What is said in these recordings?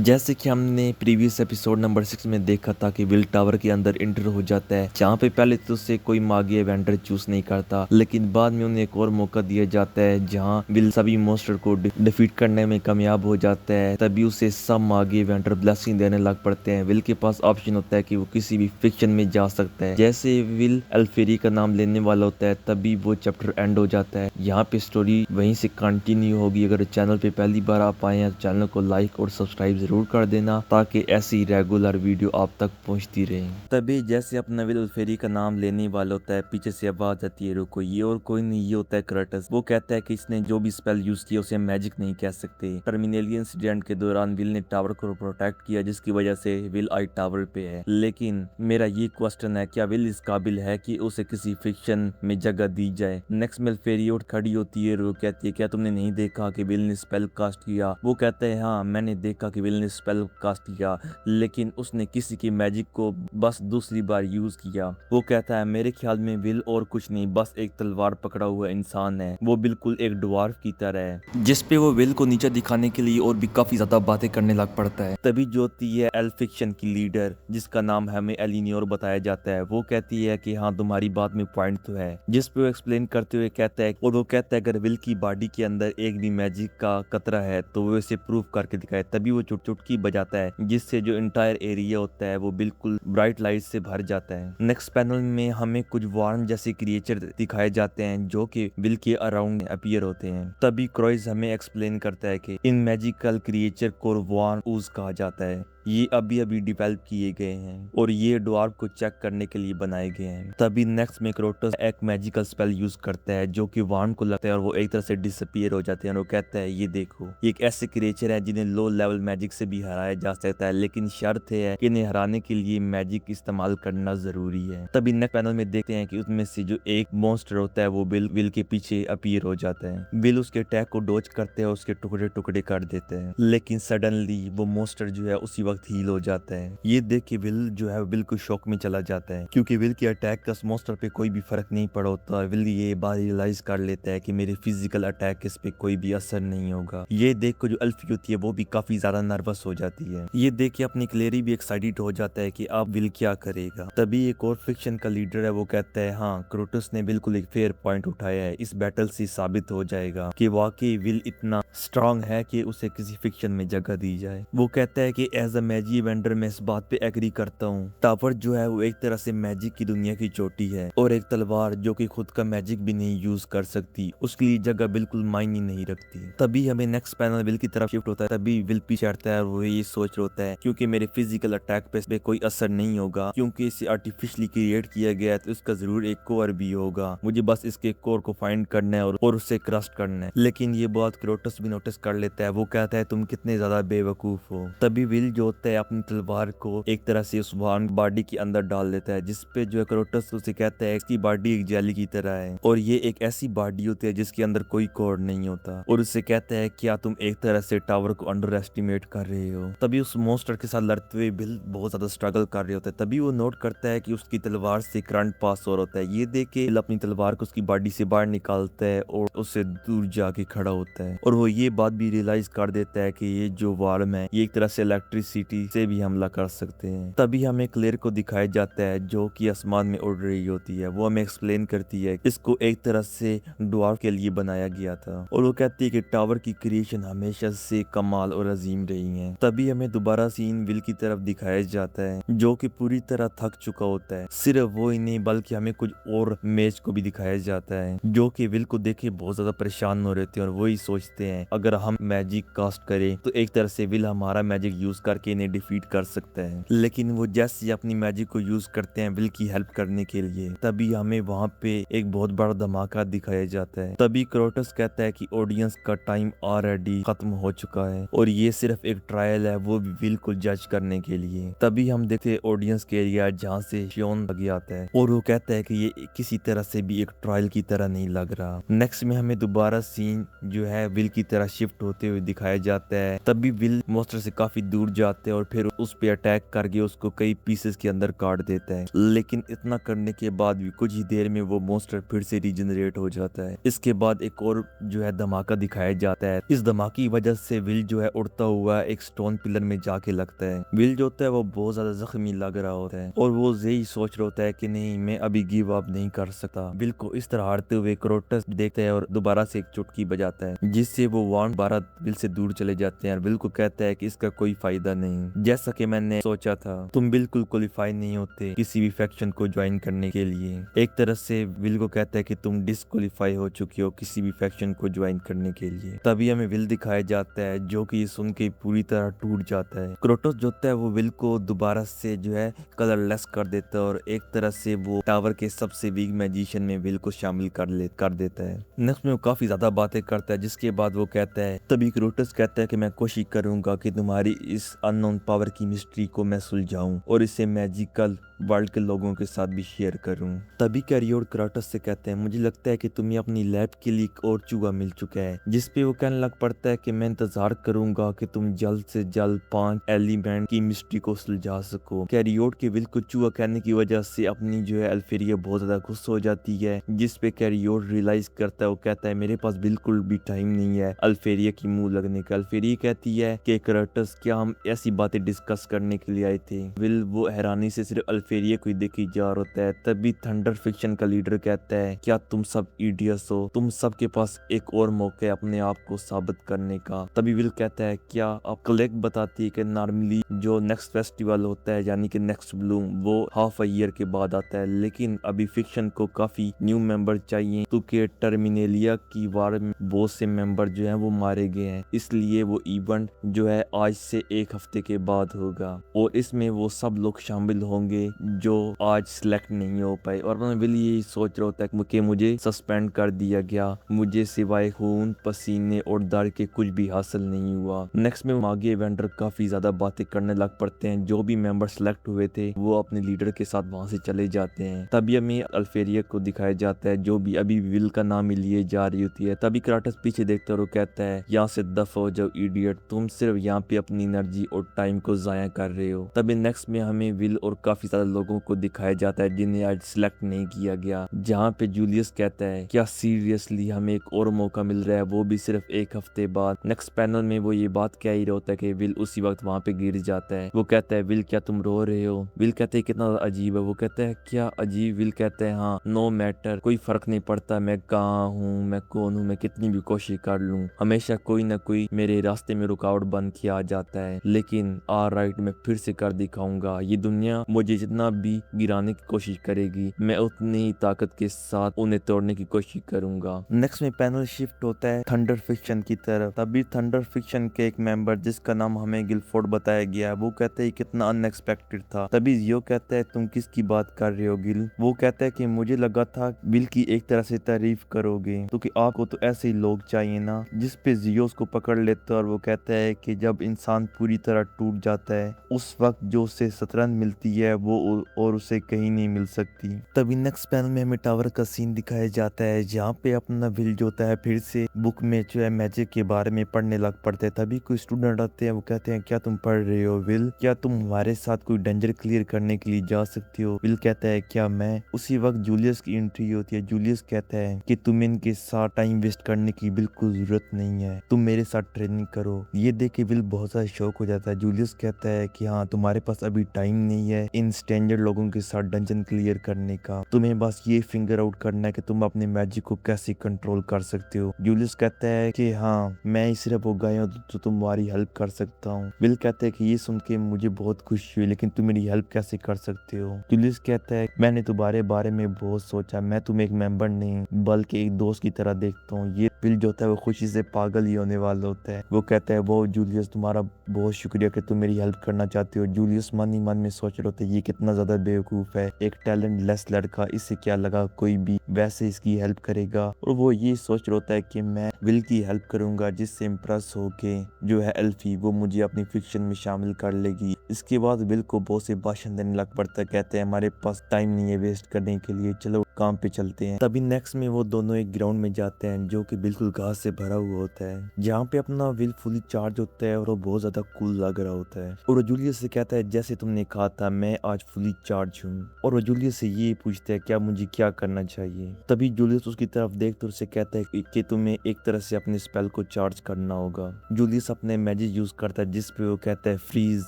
जैसे कि हमने प्रीवियस एपिसोड नंबर 6 में देखा था कि विल टावर के अंदर इंटर हो जाता है, जहाँ पे पहले तो उसे कोई मागी वेंडर चूज नहीं करता, लेकिन बाद में उन्हें एक और मौका दिया जाता है जहाँ विल सभी मॉन्स्टर को डिफीट करने में कामयाब हो जाता है। तभी उसे सब मागी वेंडर ब्लेसिंग देने लग पड़ते हैं। विल के पास ऑप्शन होता है कि वो किसी भी फिक्शन में जा सकता है। जैसे विल एल्फेरी का नाम लेने वाला होता है तभी वो चैप्टर एंड हो जाता है। यहाँ पे स्टोरी वहीं से कंटिन्यू होगी। अगर चैनल पे पहली बार आप आए हैं तो चैनल को लाइक और सब्सक्राइब जरूर कर देना ताकि ऐसी रेगुलर वीडियो आप तक पहुंचती रहे। तभी जैसे अपना विल फेरी का नाम लेने वाला होता है, पीछे से आवाज आती है रुको, ये और कोई नहीं, ये होता है क्रेटस। वो कहता है कि इसने जो भी स्पेल यूज किया उसे मैजिक नहीं कह सकते। टर्मिनेलियन इंसिडेंट के दौरान विल ने टावर को प्रोटेक्ट किया जिसकी वजह से विल आई टावर पे है। लेकिन मेरा ये क्वेश्चन है, क्या विल इस काबिल है कि उसे किसी फिक्शन में जगह दी जाए? नेक्स्ट मिल फेरी उठ खड़ी होती है, रो कहती है क्या तुमने नहीं देखा कि विल ने स्पेल कास्ट किया? वो कहता है हाँ मैंने देखा कि विल ने स्पेल कास्ट किया, लेकिन उसने किसी की मैजिक को बस दूसरी बार यूज किया। वो कहता है मेरे ख्याल में विल और कुछ नहीं, बस एक तलवार पकड़ा हुआ इंसान है। वो बिल्कुल एक ड्वार्फ की तरह है, जिसपे वो विल को नीचे दिखाने के लिए और भी काफी ज्यादा बातें करने लग पड़ता है। तभी जो होती है एल्फ फिक्शन की लीडर, जिसका नाम हमें एलिनियोर बताया जाता है, वो कहती है कि हाँ तुम्हारी बात में पॉइंट तो है। जिस पे वो एक्सप्लेन करते हुए कहता है, और वो कहता है अगर विल की बॉडी के अंदर एक भी मैजिक का कतरा है तो वो इसे प्रूव करके दिखाए। तभी वो चुटकी बजाता है जिससे जो इंटायर एरिया होता है वो बिल्कुल ब्राइट लाइट से भर जाता है। नेक्स्ट पैनल में हमें कुछ वार्न जैसे क्रिएचर दिखाए जाते हैं जो कि विल के अराउंड अपीयर होते हैं। तभी क्रॉइस हमें एक्सप्लेन करता है कि इन मैजिकल क्रिएचर को वार्न ऊज कहा जाता है। ये अभी अभी डिवेल्प किए गए हैं और ये ड्वार्फ को चेक करने के लिए बनाए गए हैं। तभी नेक्स्ट में क्रोटस एक मैजिकल स्पेल यूज करता है जो कि वार्न को लगता है और वो एक तरह से डिसअपीयर हो जाते हैं। और वो कहता है ये देखो, ये एक ऐसे क्रिएचर है जिन्हें लो लेवल मैजिक से भी हराया जा सकता है, लेकिन शर्त है कि इन्हें हराने के लिए मैजिक इस्तेमाल करना जरूरी है। तभी नेक्स्ट पैनल में देखते हैं कि उसमें से जो एक मॉन्स्टर होता है वो विल के पीछे अपीयर हो जाता है। विल उसके अटैक को डोज करते हैं, उसके टुकड़े टुकड़े कर देते हैं, लेकिन सडनली वो मॉन्स्टर जो है उसी वक्त हील हो जाता है। ये देख के विल जो है बिल्कुल शॉक में चला जाता है क्योंकि विल के अटैक का मॉन्स्टर पे कोई भी फर्क नहीं पड़ा होता। विल ये बात रियलाइज कर लेता है कि मेरे फिजिकल अटैक इस पे कोई भी असर नहीं होगा। ये देख के जो एल्फी होती है वो भी काफी ज्यादा नर्वस हो जाती है। ये देख के अपनी क्लेरी भी एक्साइटेड हो जाता है कि अब विल क्या करेगा। तभी एक और फिक्शन का लीडर है, वो कहता है हाँ क्रोटस ने बिल्कुल एक फेयर पॉइंट उठाया है, इस बैटल से साबित हो जाएगा कि वाकई विल इतना स्ट्रांग है कि उसे किसी फिक्शन में जगह दी जाए। वो कहता है कि एज अ मैजिक वेंडर मैं इस बात पे एग्री करता हूँ। टावर जो है वो एक तरह से मैजिक की दुनिया की चोटी है और एक तलवार जो कि खुद का मैजिक भी नहीं यूज कर सकती, उसके लिए जगह बिल्कुल मायने नहीं रखती। तभी हमें नेक्स्ट पैनल विल की तरफ शिफ्ट होता है। तभी विल पीछे हटता है और वो ये सोच रहा होता है क्योंकि मेरे फिजिकल अटैक पे कोई असर नहीं होगा, क्योंकि इसे आर्टिफिशियली क्रिएट किया गया है तो इसका जरूर एक कोर भी होगा। मुझे बस इसके कोर को फाइंड करना है और उसे क्रस्ट करना है। लेकिन ये बात क्रोटस भी नोटिस कर लेता है। वो कहता है तुम कितने ज्यादा बेवकूफ हो। तभी विल जो होता है अपनी तलवार को एक तरह से उस वार्न बॉडी के अंदर डाल देता है, जिसपे जो है क्रोटस उसे कहता है इसकी बॉडी एक जेली की तरह है और ये एक ऐसी बॉडी होती है जिसके अंदर कोई कोर नहीं होता। और उसे कहता है क्या तुम एक तरह से टावर को अंडर एस्टिमेट कर रहे हो। तभी उस मॉन्स्टर के साथ लड़ते हुए विल बहुत ज्यादा स्ट्रगल कर रहे होता है। तभी वो नोट करता है कि उसकी तलवार से करंट पास हो रहा होता है। ये देख के विल अपनी तलवार को उसकी बॉडी से बाहर निकालता है और उससे दूर जाके खड़ा होता है। और वो ये बात भी रियलाइज कर देता है कि ये जो वार्म है ये एक तरह से इलेक्ट्रिसिटी से भी हमला कर सकते हैं। तभी हमें क्लेयर को दिखाया जाता है जो कि आसमान में उड़ रही होती है। वो हमें एक्सप्लेन करती है इसको एक तरह से ड्वार्फ के लिए बनाया गया था और वो कहती है कि टावर की क्रिएशन हमेशा से कमाल और अजीम रही है। तभी हमें दोबारा सीन विल की तरफ दिखाया जाता है जो कि पूरी तरह थक चुका होता है। सिर्फ वो ही नहीं बल्कि हमें कुछ और मेज को भी दिखाया जाता है जो कि विल को देखे बहुत ज्यादा परेशान हो रहे थे और वही सोचते हैं अगर हम मैजिक कास्ट करें तो एक तरह से विल हमारा मैजिक यूज करके इन्हें डिफीट कर सकता है। लेकिन वो जैसे अपनी मैजिक को यूज करते हैं विल की हेल्प करने के लिए, तभी हमें वहाँ पे एक बहुत बड़ा धमाका दिखाया जाता है। तभी क्रोटस कहता है कि ऑडियंस का टाइम ऑलरेडी खत्म हो चुका है और ये सिर्फ एक ट्रायल है, वो भी विल को जज करने के लिए। तभी हम देखते हैं ऑडियंस के एरिया जहाँ से शियोन आगे आता है और वो कहता है कि ये किसी तरह से भी एक ट्रायल की तरह नहीं लग रहा। नेक्स्ट में हमें दोबारा सीन जो है विल की तरह शिफ्ट होते हुए दिखाया जाता है। तभी विल मॉन्स्टर से काफी दूर जाते हैं और फिर उस पे अटैक करके उसको कई पीसेस के अंदर काट देता है। लेकिन इतना करने के बाद भी कुछ ही देर में वो मॉन्स्टर फिर से रीजनरेट हो जाता है। इसके बाद एक और जो है धमाका दिखाया जाता है। इस धमाके की वजह से विल जो है उड़ता हुआ एक स्टोन पिलर में जाके लगता है। विल जो होता है वो बहुत ज्यादा जख्मी लग रहा होता है और वो यही सोच रहा होता है कि नहीं, मैं अभी गिव अप नहीं कर सकता। विल को इस तरह हारते हुए क्रोटस देखता है और दोबारा से एक चुटकी बजाता है, जिससे वो वॉर्न 12 विल से दूर चले जाते हैं और विल को कहता है कि इसका कोई फायदा नहीं। जैसा कि मैंने सोचा था, तुम बिल्कुल क्वालिफाई नहीं होते किसी भी फैक्शन को ज्वाइन करने के लिए। एक तरह से विल को कहता है कि तुम डिस्क्वालीफाई हो चुकी हो किसी भी फैक्शन को ज्वाइन करने के लिए। तभी हमें विल दिखाया जाता है जो कि सुन के पूरी तरह टूट जाता है। क्रोटस जो होता है वो विल को दोबारा से जो है कलरलेस कर देता है और एक तरह से वो टावर के सबसे वीक मैजिशियन में विल को शामिल कर देता है। नेक्स्ट में वो काफी ज्यादा बातें करता है, जिसके बाद वो कहता है, तभी क्रोटस कहता है कि मैं कोशिश करूंगा कि तुम्हारी इस अननोन पावर की मिस्ट्री को मैं सुलझाऊं और इसे मैजिकल वर्ल्ड के लोगों के साथ भी शेयर करूं। तभी कैरियोड क्राटस से कहते हैं, मुझे लगता है कि तुम्हें अपनी लैब के लिए एक और चूहा मिल चुका है। जिसपे वो कहने लग पड़ता है कि मैं इंतजार करूंगा कि तुम जल्द से जल्द 5 एलिमेंट की मिस्ट्री को सुलझा सको। कैरियोड के विल को चूहा कहने की वजह से अपनी जो है अल्फेरिया बहुत ज्यादा गुस्सा हो जाती है, जिसपे कैरियोड रियलाइज करता है। वो कहता है, मेरे पास बिल्कुल भी टाइम नहीं है अल्फेरिया की मुंह लगने का। अल्फेरिया कहती है कि क्राटस, क्या हम ऐसी बातें डिस्कस करने के लिए आए थे? विल वो हैरानी से सिर्फ अल्फेरिया को देखी जा रहा होता है। तभी थंडर फिक्शन का लीडर कहता है, क्या तुम सब इडियट्स हो? तुम सब के पास एक और मौका है अपने आप को साबित करने का। तभी विल कहता है, क्या आप कलेक्ट बताती है कि नॉर्मली जो नेक्स्ट फेस्टिवल होता है यानी कि नेक्स्ट ब्लूम वो हाफ अ ईयर के बाद आता है, लेकिन अभी फिक्शन को काफी न्यू मेंबर चाहिए क्योंकि टर्मिनेलिया की वार में बहुत से मेंबर जो है वो मारे गए हैं, इसलिए वो इवेंट जो है आज से एक हफ्ते के बाद होगा और इसमें वो सब लोग शामिल होंगे जो आज सिलेक्ट नहीं हो पाए। और विल ये सोच रहा होता है कि मुझे सस्पेंड कर दिया गया, मुझे सिवाय खून पसीने और दर्द के कुछ भी हासिल नहीं हुआ। नेक्स्ट में मागी इवेंटर काफी ज्यादा बातें करने लग पड़ते हैं। जो भी मेंबर सिलेक्ट हुए थे वो अपने लीडर के साथ वहां से चले जाते हैं। तभी हमें अल्फेरिया को दिखाया जाता है जो भी अभी विल का नाम ही लिए जा रही होती है। तभी क्राटस पीछे देखता है और कहता है, यहाँ से दफा हो जाओ इडियट, तुम सिर्फ यहाँ पे अपनी एनर्जी और टाइम को जाया कर रहे हो। तभी नेक्स्ट में हमें विल और काफी सारे लोगों को दिखाया जाता है जिन्हें आज सिलेक्ट नहीं किया गया, जहाँ पे जूलियस कहता है, क्या सीरियसली हमें एक और मौका मिल रहा है, वो भी सिर्फ एक हफ्ते बाद। नेक्स्ट पैनल में वो ये बात कह ही रहा होता है कि विल उसी वक्त वहाँ पे गिर जाता है। वो कहता है, विल क्या तुम रो रहे हो? विल कहते हैं, कितना अजीब है। वो कहता है, क्या अजीब? विल कहते हैं, हाँ, नो मैटर, कोई फर्क नहीं पड़ता मैं कहाँ हूँ, मैं कौन हूँ, मैं कितनी भी कोशिश कर लूँ, हमेशा कोई ना कोई मेरे रास्ते में रुकावट बन के आ जाता है, लेकिन ऑलराइट, मैं फिर से कर दिखाऊंगा। ये दुनिया मुझे जितना भी गिराने की कोशिश करेगी, मैं उतनी ही ताकत के साथ उन्हें तोड़ने की कोशिश करूंगा। नेक्स्ट में पैनल शिफ्ट होता है थंडर फिक्शन की तरफ। तभी थंडर फिक्शन के एक मेंबर जिसका नाम हमें गिलफोर्ड बताया गया, वो कहते हैं, कितना अनएक्सपेक्टेड था। तभी जियो कहता है, तुम किसकी बात कर रहे हो गिल? वो कहता है कि मुझे लगा था विल की एक तरह से तारीफ करोगे क्योंकि आपको तो ऐसे ही लोग चाहिए ना। जिस पे जियो उसको पकड़ लेता है और वो कहता है कि जब इंसान पूरी तरह टूट जाता है उस वक्त जो उसे शतरंज मिलती है वो और उसे कहीं नहीं मिल सकती। तभी नेक्स्ट पैनल में हमें टावर का सीन दिखाया जाता है जहाँ पे अपना विल जो होता है फिर से बुक में जो है मैजिक के बारे में पढ़ने लग पड़ते हैं। तभी कोई स्टूडेंट आते हैं, वो कहते हैं, क्या तुम पढ़ रहे हो विल? क्या तुम हमारे साथ कोई डेंजर क्लियर करने के लिए जा सकती हो? विल कहता है, क्या मैं? उसी वक्त जूलियस की एंट्री होती है। जूलियस कहता है कि तुम इनके साथ टाइम वेस्ट करने की बिल्कुल जरूरत नहीं है, तुम मेरे साथ ट्रेनिंग करो। ये देख के विल बहुत ज्यादा शौक हो जाता है। जूलियस कहता है कि हाँ, तुम्हारे पास अभी टाइम नहीं है इन स्ट्रेंजर लोगों के साथ डंजन क्लियर करने का, तुम्हें बस ये फिंगर आउट करना है कि तुम अपने मैजिक को कैसे कंट्रोल कर सकते हो। जूलियस कहता है कि हाँ, मैं ही सिर्फ वो गया हूँ तो तुम्हारी हेल्प कर सकता हूँ। विल कहता है कि ये सुन के मुझे बहुत खुशी हुई, लेकिन तुम मेरी हेल्प कैसे कर सकते हो? जूलियस कहता है, मैंने तुम्हारे बारे में बहुत सोचा, मैं तुम्हें एक मेंबर नहीं बल्कि एक दोस्त की तरह देखता हूँ। ये विल जो होता है वो खुशी से पागल ही होने वाला होता है। वो कहता है, वो जूलियस, तुम्हारा बहुत शुक्रिया कि तुम मेरी हेल्प करना चाहते हो। जूलियस मन ही मन में सोच रहे होते, ये कितना ज्यादा बेवकूफ है, एक टैलेंट लेस लड़का, इससे क्या लगा कोई भी वैसे इसकी हेल्प करेगा। और वो ये सोच रहा होता है कि मैं विल की हेल्प करूंगा जिससे इम्प्रेस होके जो है एल्फी वो मुझे अपनी फिक्शन में शामिल कर लेगी। इसके बाद विल को बहुत से भाषण देने लग पड़ता है। कहते हैं, हमारे पास टाइम नहीं है वेस्ट करने के लिए, चलो काम पे चलते हैं। तभी नेक्स्ट में वो दोनों एक ग्राउंड में जाते हैं जो कि बिल्कुल घास से भरा हुआ होता है, जहाँ पे अपना विल फुली चार्ज होता है और वो बहुत ज्यादा कूल लग रहा होता है। और जूलियस से कहता है, जैसे तुमने कहा था मैं आज फुली चार्ज हूँ। और वो जूलियस से ये पूछता है क्या मुझे क्या करना चाहिए। तभी जूलियस उसकी तरफ देखते उसे कहता है कि तुम्हें एक तरह से अपने स्पेल को चार्ज करना होगा। जूलियस अपने मैजिक यूज करता है जिस पे वो कहता है Freeze,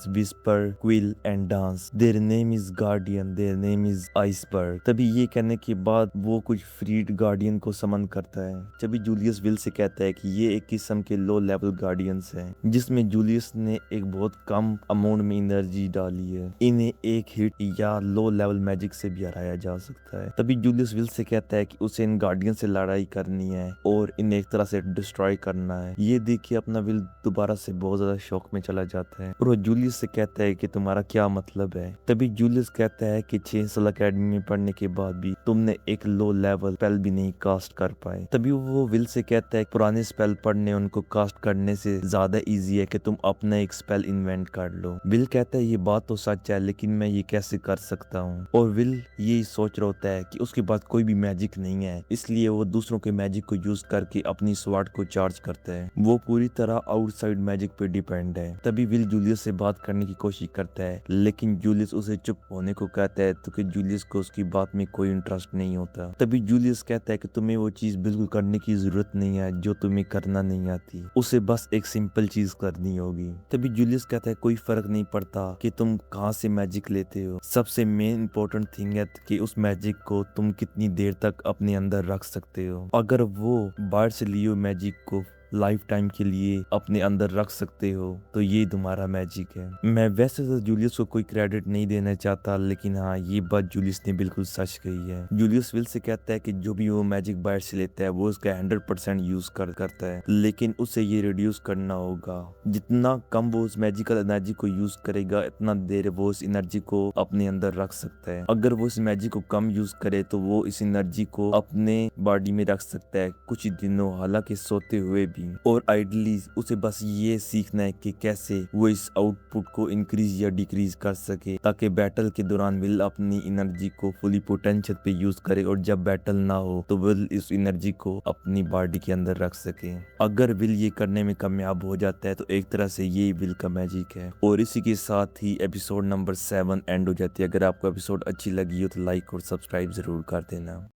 Whisper, Quill and Dance, their name is Guardian, their name is Iceberg. तभी ये कहने के बाद वो कुछ फ्रीड गार्डियन को समन करता है। तभी जूलियस विल से कहता है कि ये एक किस्म के लो लेवल गार्डियंस हैं जिसमें जूलियस ने एक बहुत कम अमाउंट में एनर्जी डाली है। इन्हें एक हिट या लो लेवल मैजिक से भी हराया जा सकता है। तभी जूलियस विल से कहता है कि उसे इन गार्डियन से लड़ाई करनी है और इन्हें एक तरह से डिस्ट्रॉय करना है। ये देखिए अपना विल दोबारा से बहुत ज्यादा शौक में चला जाता है और वो जूलियस से कहता है कि तुम्हारा क्या मतलब है। तभी जूलियस कहता है कि 6 साल अकेडमी में पढ़ने के बाद भी तुमने एक लो लेवल स्पेल भी नहीं कास्ट कर पाए। तभी वो विल से कहता है पुराने स्पेल पढ़ने उनको कास्ट करने से ज्यादा इजी है कि तुम अपना एक स्पेल इन्वेंट कर लो। विल कहता है ये बात तो सच है लेकिन मैं ये कैसे कर सकता हूँ। और विल ये सोच रहा होता है कि उसके पास कोई भी मैजिक नहीं है, इसलिए वो दूसरों के मैजिक को यूज करके अपनी स्वॉर्ड को चार्ज करता है। वो पूरी तरह आउटसाइड मैजिक पे डिपेंड है। तभी विल जूलियस से बात करने की कोशिश करता है लेकिन जूलियस उसे चुप होने को कहता है क्योंकि जूलियस को उसकी बात में कोई इंटरेस्ट नहीं होता। तभी जूलियस कहता है कि तुम्हें वो चीज बिल्कुल करने की जरूरत नहीं है जो तुम्हें करना नहीं आती, उसे बस एक सिंपल चीज करनी होगी। तभी जूलियस कहता है कोई फर्क नहीं पड़ता कि तुम कहाँ से मैजिक लेते हो, सबसे मेन इंपॉर्टेंट थिंग है कि उस मैजिक को तुम कितनी देर तक अपने अंदर रख सकते हो। अगर वो बाहर से लियो मैजिक को लाइफ टाइम के लिए अपने अंदर रख सकते हो तो ये तुम्हारा मैजिक है। मैं वैसे तो जूलियस को कोई क्रेडिट नहीं देना चाहता लेकिन हाँ ये बात जूलियस ने बिल्कुल सच कही है। जूलियस विल से कहता है कि जो भी वो मैजिक बाहर से लेता है वो उसका 100% यूज करता है लेकिन उसे ये रिड्यूस करना होगा। जितना कम वो उस मैजिकल एनर्जी को यूज करेगा इतना देर वो उस एनर्जी को अपने अंदर रख सकता है। अगर वो इस मैजिक को कम यूज करे तो वो इस एनर्जी को अपने बॉडी में रख सकता है कुछ दिनों, हालांकि सोते हुए भी। और आइडियली उसे बस ये सीखना है कि कैसे वो इस आउटपुट को इंक्रीज या डिक्रीज कर सके ताकि बैटल के दौरान विल अपनी एनर्जी को फुली पोटेंशियल पे यूज करे और जब बैटल ना हो तो विल इस एनर्जी को अपनी बॉडी के अंदर रख सके। अगर विल ये करने में कामयाब हो जाता है तो एक तरह से ये विल का मैजिक है। और इसी के साथ ही एपिसोड नंबर 7 एंड हो जाती है। अगर आपको एपिसोड अच्छी लगी हो तो लाइक और सब्सक्राइब जरूर कर देना।